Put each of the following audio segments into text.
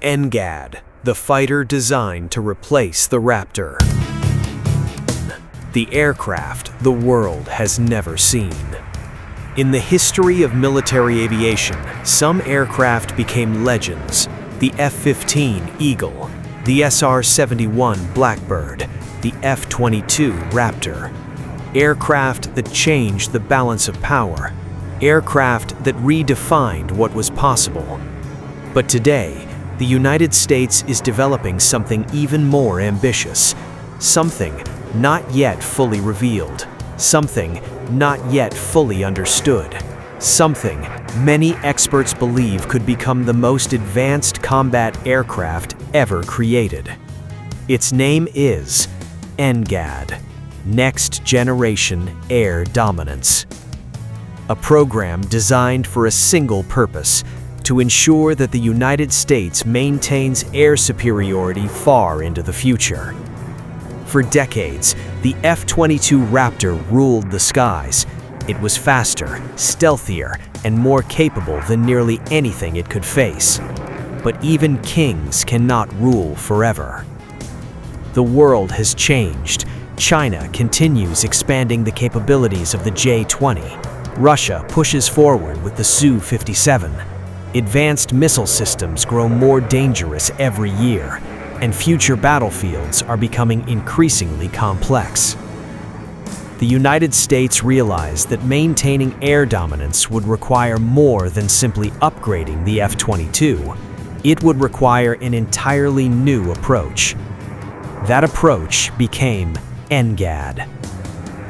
NGAD, the fighter designed to replace the Raptor. The aircraft the world has never seen. In the history of military aviation, some aircraft became legends. The F-15 Eagle, the SR-71 Blackbird, the F-22 Raptor. Aircraft that changed the balance of power. Aircraft that redefined what was possible. But today, the United States is developing something even more ambitious. Something not yet fully revealed. Something not yet fully understood. Something many experts believe could become the most advanced combat aircraft ever created. Its name is NGAD, Next Generation Air Dominance. A program designed for a single purpose: to ensure that the United States maintains air superiority far into the future. For decades, the F-22 Raptor ruled the skies. It was faster, stealthier, and more capable than nearly anything it could face. But even kings cannot rule forever. The world has changed. China continues expanding the capabilities of the J-20. Russia pushes forward with the Su-57. Advanced missile systems grow more dangerous every year, and future battlefields are becoming increasingly complex. The United States realized that maintaining air dominance would require more than simply upgrading the F-22. It would require an entirely new approach. That approach became NGAD.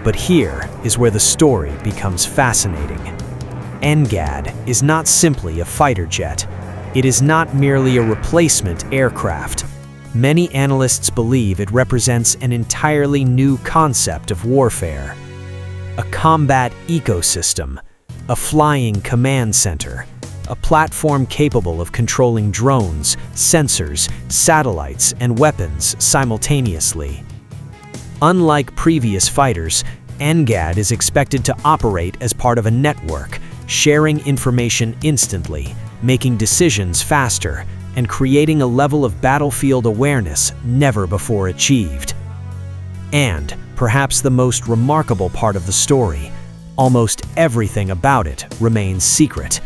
But here is where the story becomes fascinating. NGAD is not simply a fighter jet. It is not merely a replacement aircraft. Many analysts believe it represents an entirely new concept of warfare. A combat ecosystem, a flying command center, a platform capable of controlling drones, sensors, satellites, and weapons simultaneously. Unlike previous fighters, NGAD is expected to operate as part of a network, sharing information instantly, making decisions faster, and creating a level of battlefield awareness never before achieved. And, perhaps the most remarkable part of the story, almost everything about it remains secret.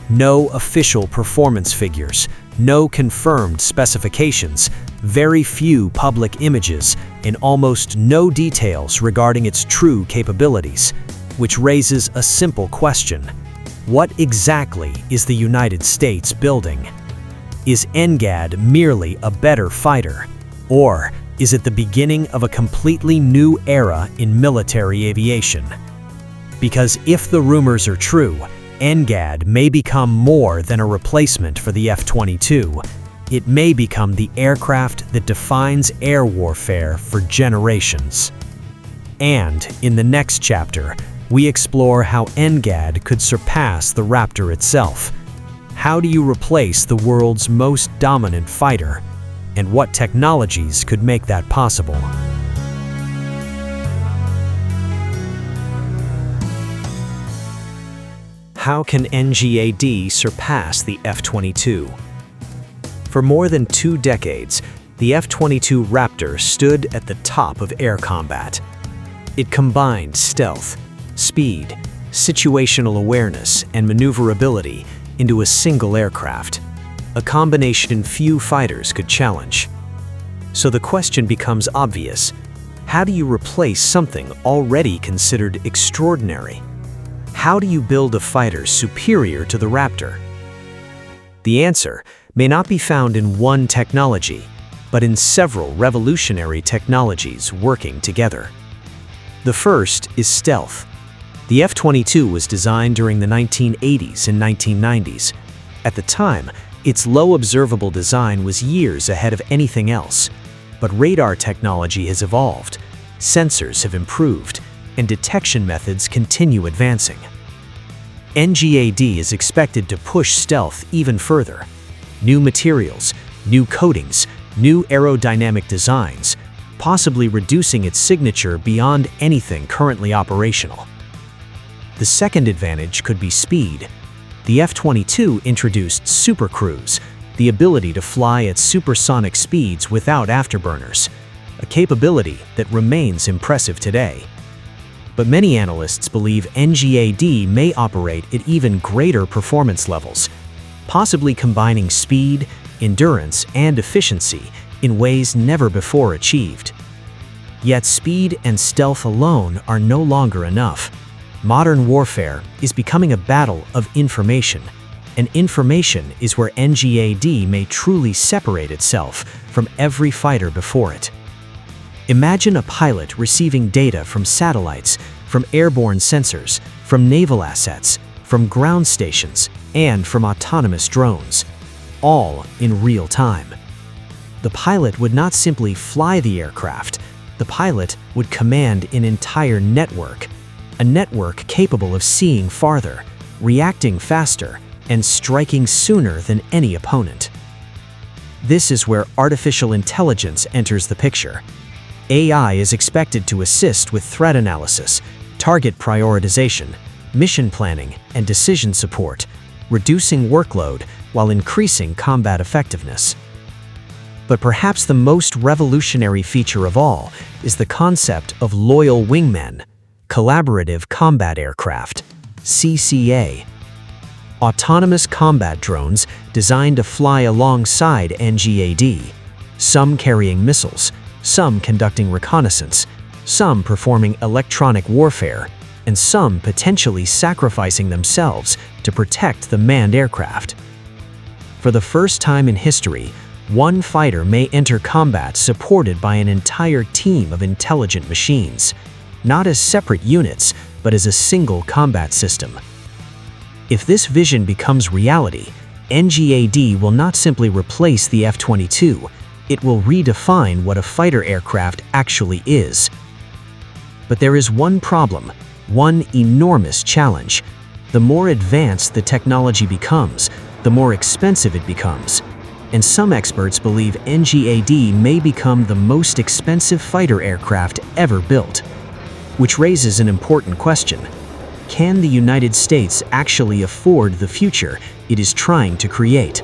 No official performance figures, no confirmed specifications, very few public images, and almost no details regarding its true capabilities, which raises a simple question. What exactly is the United States building? Is NGAD merely a better fighter? Or is it the beginning of a completely new era in military aviation? Because if the rumors are true, NGAD may become more than a replacement for the F-22. It may become the aircraft that defines air warfare for generations. And in the next chapter, we explore how NGAD could surpass the Raptor itself. How do you replace the world's most dominant fighter? And what technologies could make that possible? How can NGAD surpass the F-22? For more than 2 decades, the F-22 Raptor stood at the top of air combat. It combined stealth, speed, situational awareness, and maneuverability into a single aircraft, a combination few fighters could challenge. So the question becomes obvious: how do you replace something already considered extraordinary? How do you build a fighter superior to the Raptor? The answer may not be found in one technology, but in several revolutionary technologies working together. The first is stealth. The F-22 was designed during the 1980s and 1990s. At the time, its low observable design was years ahead of anything else. But radar technology has evolved, sensors have improved, and detection methods continue advancing. NGAD is expected to push stealth even further. New materials, new coatings, new aerodynamic designs, possibly reducing its signature beyond anything currently operational. The second advantage could be speed. The F-22 introduced supercruise, the ability to fly at supersonic speeds without afterburners, a capability that remains impressive today. But many analysts believe NGAD may operate at even greater performance levels, possibly combining speed, endurance, and efficiency in ways never before achieved. Yet speed and stealth alone are no longer enough. Modern warfare is becoming a battle of information, and information is where NGAD may truly separate itself from every fighter before it. Imagine a pilot receiving data from satellites, from airborne sensors, from naval assets, from ground stations, and from autonomous drones, all in real time. The pilot would not simply fly the aircraft, the pilot would command an entire network, a network capable of seeing farther, reacting faster, and striking sooner than any opponent. This is where artificial intelligence enters the picture. AI is expected to assist with threat analysis, target prioritization, mission planning, and decision support, reducing workload while increasing combat effectiveness. But perhaps the most revolutionary feature of all is the concept of loyal wingmen, collaborative combat aircraft, CCA. Autonomous combat drones designed to fly alongside NGAD, some carrying missiles, some conducting reconnaissance, some performing electronic warfare, and some potentially sacrificing themselves to protect the manned aircraft. For the first time in history, one fighter may enter combat supported by an entire team of intelligent machines, not as separate units, but as a single combat system. If this vision becomes reality, NGAD will not simply replace the F-22, it will redefine what a fighter aircraft actually is. But there is one problem, one enormous challenge. The more advanced the technology becomes, the more expensive it becomes. And some experts believe NGAD may become the most expensive fighter aircraft ever built. Which raises an important question. Can the United States actually afford the future it is trying to create?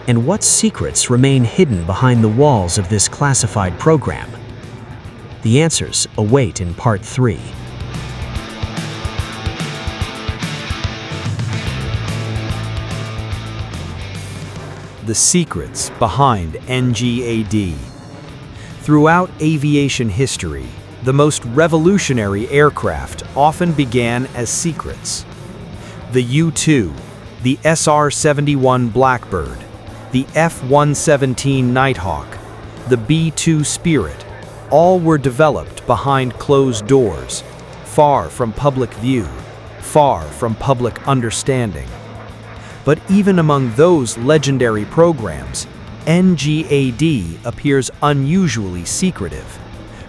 And what secrets remain hidden behind the walls of this classified program? The answers await in Part 3. The secrets behind NGAD. Throughout aviation history, the most revolutionary aircraft often began as secrets. The U-2, the SR-71 Blackbird, the F-117 Nighthawk, the B-2 Spirit, all were developed behind closed doors, far from public view, far from public understanding. But even among those legendary programs, NGAD appears unusually secretive,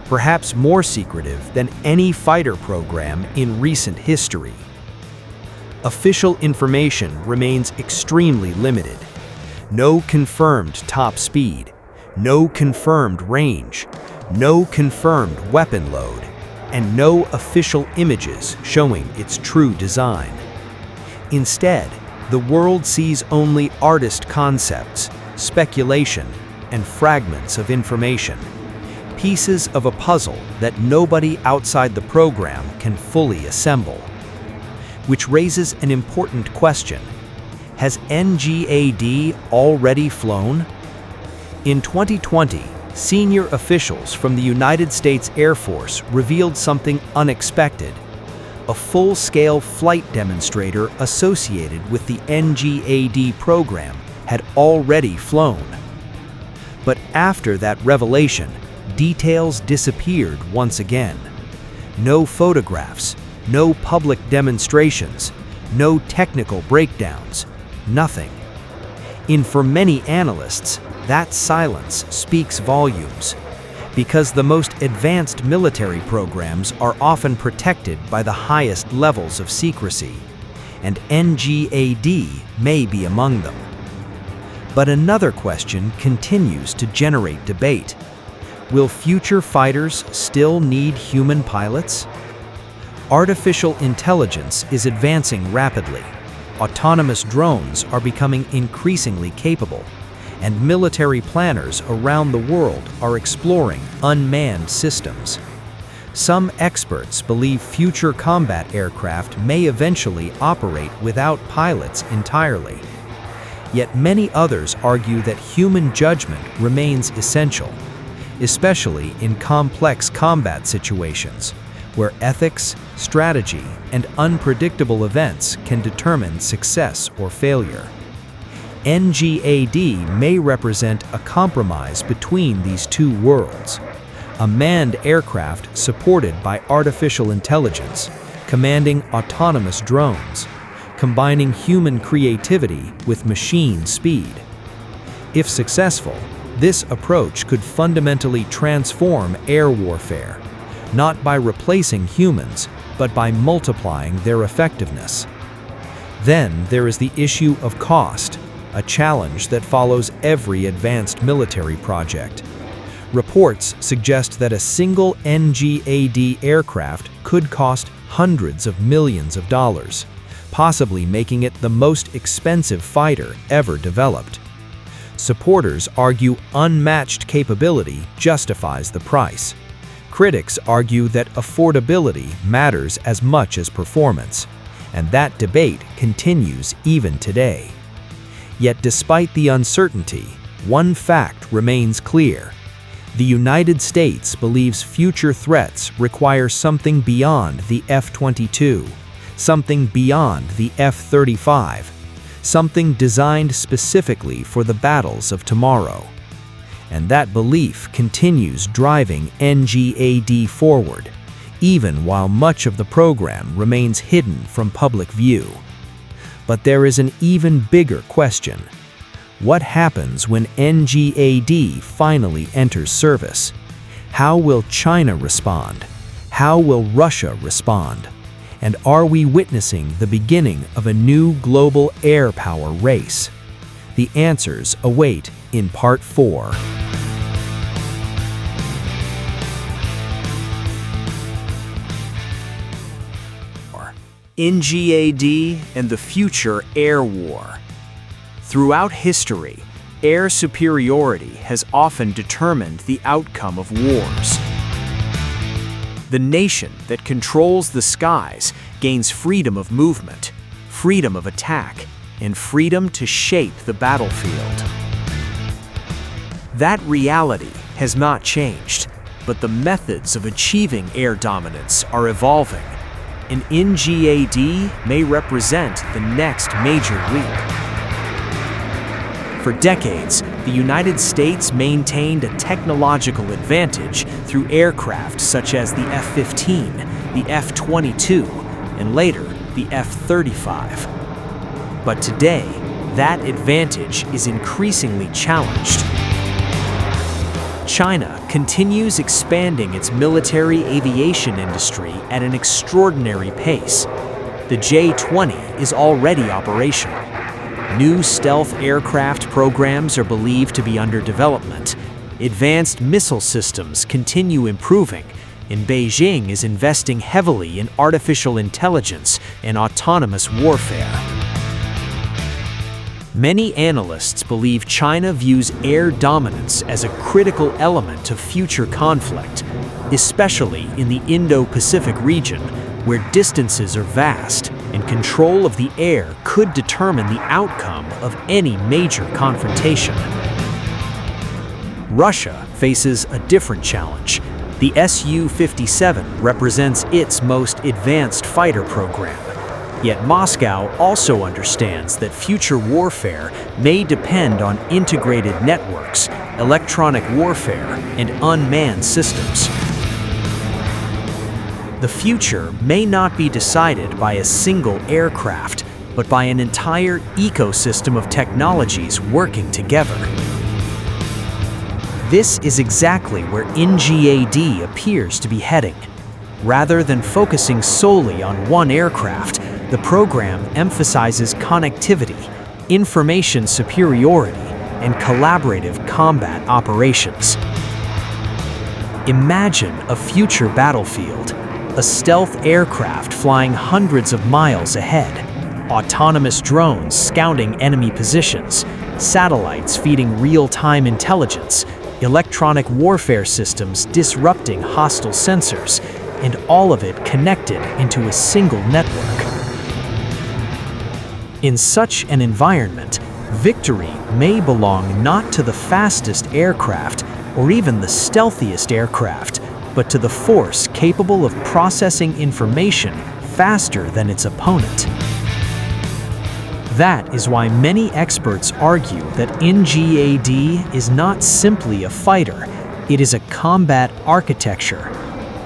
perhaps more secretive than any fighter program in recent history. Official information remains extremely limited. No confirmed top speed, no confirmed range, no confirmed weapon load, and no official images showing its true design. Instead, the world sees only artist concepts, speculation, and fragments of information, pieces of a puzzle that nobody outside the program can fully assemble. Which raises an important question. Has NGAD already flown? In 2020, senior officials from the United States Air Force revealed something unexpected. A full-scale flight demonstrator associated with the NGAD program had already flown. But after that revelation, details disappeared once again. No photographs, no public demonstrations, no technical breakdowns, nothing. For many analysts, that silence speaks volumes, because the most advanced military programs are often protected by the highest levels of secrecy, and NGAD may be among them. But another question continues to generate debate. Will future fighters still need human pilots? Artificial intelligence is advancing rapidly. autonomous drones are becoming increasingly capable, and military planners around the world are exploring unmanned systems. Some experts believe future combat aircraft may eventually operate without pilots entirely. Yet many others argue that human judgment remains essential, especially in complex combat situations, where ethics, strategy, and unpredictable events can determine success or failure. NGAD may represent a compromise between these two worlds: a manned aircraft supported by artificial intelligence, commanding autonomous drones, combining human creativity with machine speed. If successful, this approach could fundamentally transform air warfare, not by replacing humans, but by multiplying their effectiveness. Then there is the issue of cost, a challenge that follows every advanced military project. Reports suggest that a single NGAD aircraft could cost hundreds of millions of dollars, possibly making it the most expensive fighter ever developed. Supporters argue unmatched capability justifies the price. Critics argue that affordability matters as much as performance, and that debate continues even today. Yet despite the uncertainty, one fact remains clear: the United States believes future threats require something beyond the F-22, something beyond the F-35, something designed specifically for the battles of tomorrow. And that belief continues driving NGAD forward, even while much of the program remains hidden from public view. But there is an even bigger question. What happens when NGAD finally enters service? How will China respond? How will Russia respond? And are we witnessing the beginning of a new global air power race? The answers await in Part 4. NGAD and the future air war. Throughout history, air superiority has often determined the outcome of wars. The nation that controls the skies gains freedom of movement, freedom of attack, and freedom to shape the battlefield. That reality has not changed, but the methods of achieving air dominance are evolving, and NGAD may represent the next major leap. For decades, the United States maintained a technological advantage through aircraft such as the F-15, the F-22, and later the F-35. But today, that advantage is increasingly challenged. China continues expanding its military aviation industry at an extraordinary pace. The J-20 is already operational. New stealth aircraft programs are believed to be under development. Advanced missile systems continue improving, and Beijing is investing heavily in artificial intelligence and autonomous warfare. Many analysts believe China views air dominance as a critical element of future conflict, especially in the Indo-Pacific region, where distances are vast and control of the air could determine the outcome of any major confrontation. Russia faces a different challenge. The Su-57 represents its most advanced fighter program. Yet Moscow also understands that future warfare may depend on integrated networks, electronic warfare, and unmanned systems. The future may not be decided by a single aircraft, but by an entire ecosystem of technologies working together. This is exactly where NGAD appears to be heading. Rather than focusing solely on one aircraft, the program emphasizes connectivity, information superiority, and collaborative combat operations. Imagine a future battlefield, a stealth aircraft flying hundreds of miles ahead, autonomous drones scouting enemy positions, satellites feeding real-time intelligence, electronic warfare systems disrupting hostile sensors, and all of it connected into a single network. In such an environment, victory may belong not to the fastest aircraft or even the stealthiest aircraft, but to the force capable of processing information faster than its opponent. That is why many experts argue that NGAD is not simply a fighter, it is a combat architecture,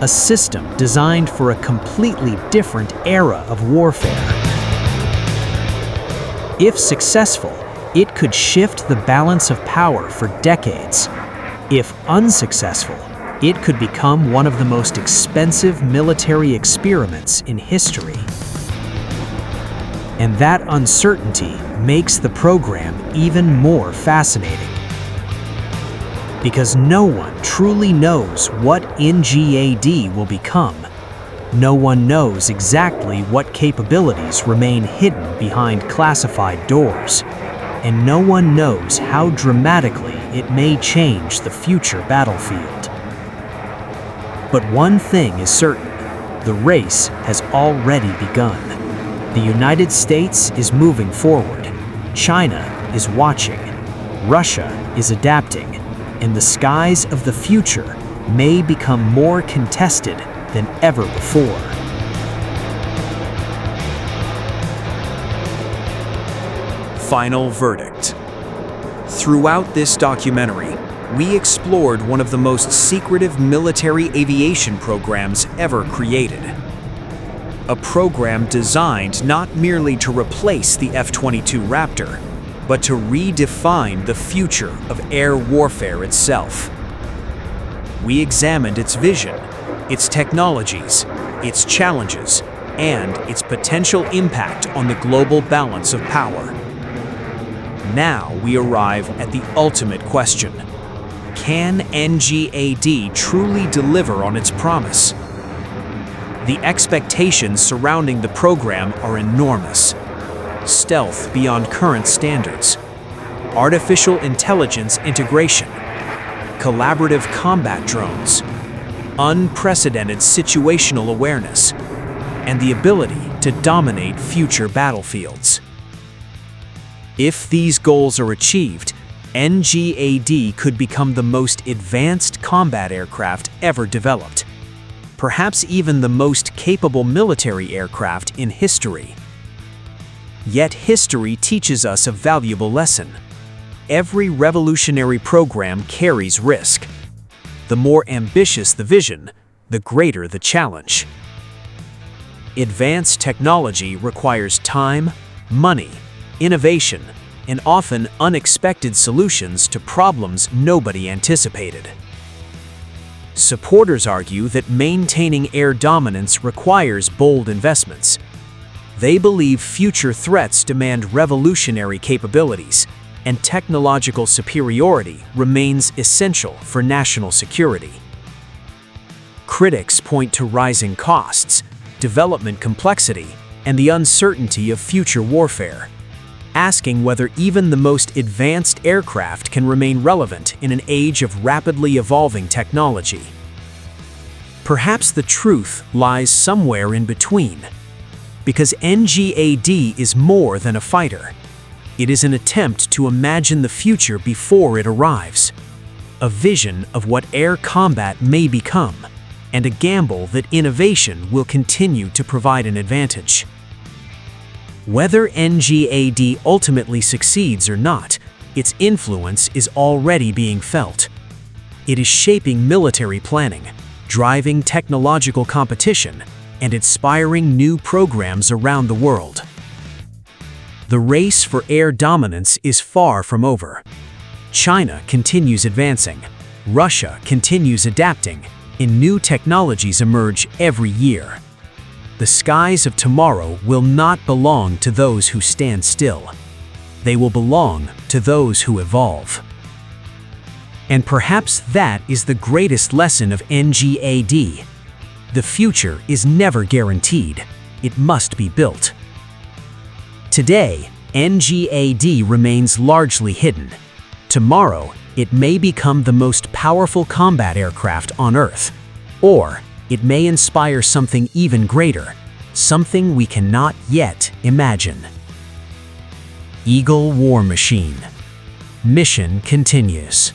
a system designed for a completely different era of warfare. If successful, it could shift the balance of power for decades. If unsuccessful, it could become one of the most expensive military experiments in history. And that uncertainty makes the program even more fascinating. Because no one truly knows what NGAD will become. No one knows exactly what capabilities remain hidden behind classified doors. And no one knows how dramatically it may change the future battlefield. But one thing is certain, the race has already begun. The United States is moving forward, China is watching, Russia is adapting, and the skies of the future may become more contested than ever before. Final verdict. Throughout this documentary, we explored one of the most secretive military aviation programs ever created. A program designed not merely to replace the F-22 Raptor, but to redefine the future of air warfare itself. We examined its vision, its technologies, its challenges, and its potential impact on the global balance of power. Now we arrive at the ultimate question. Can NGAD truly deliver on its promise? The expectations surrounding the program are enormous. Stealth beyond current standards, artificial intelligence integration, collaborative combat drones, unprecedented situational awareness, and the ability to dominate future battlefields. If these goals are achieved, NGAD could become the most advanced combat aircraft ever developed, perhaps even the most capable military aircraft in history. Yet history teaches us a valuable lesson. Every revolutionary program carries risk. The more ambitious the vision, the greater the challenge. Advanced technology requires time, money, innovation, and often unexpected solutions to problems nobody anticipated. Supporters argue that maintaining air dominance requires bold investments. They believe future threats demand revolutionary capabilities, and technological superiority remains essential for national security. Critics point to rising costs, development complexity, and the uncertainty of future warfare, asking whether even the most advanced aircraft can remain relevant in an age of rapidly evolving technology. Perhaps the truth lies somewhere in between, because NGAD is more than a fighter. It is an attempt to imagine the future before it arrives, a vision of what air combat may become, and a gamble that innovation will continue to provide an advantage. Whether NGAD ultimately succeeds or not, its influence is already being felt. It is shaping military planning, driving technological competition, and inspiring new programs around the world. The race for air dominance is far from over. China continues advancing, Russia continues adapting, and new technologies emerge every year. The skies of tomorrow will not belong to those who stand still. They will belong to those who evolve. And perhaps that is the greatest lesson of NGAD. The future is never guaranteed. It must be built. Today, NGAD remains largely hidden. Tomorrow, it may become the most powerful combat aircraft on Earth. Or, it may inspire something even greater, something we cannot yet imagine. Eagle War Machine. Mission continues.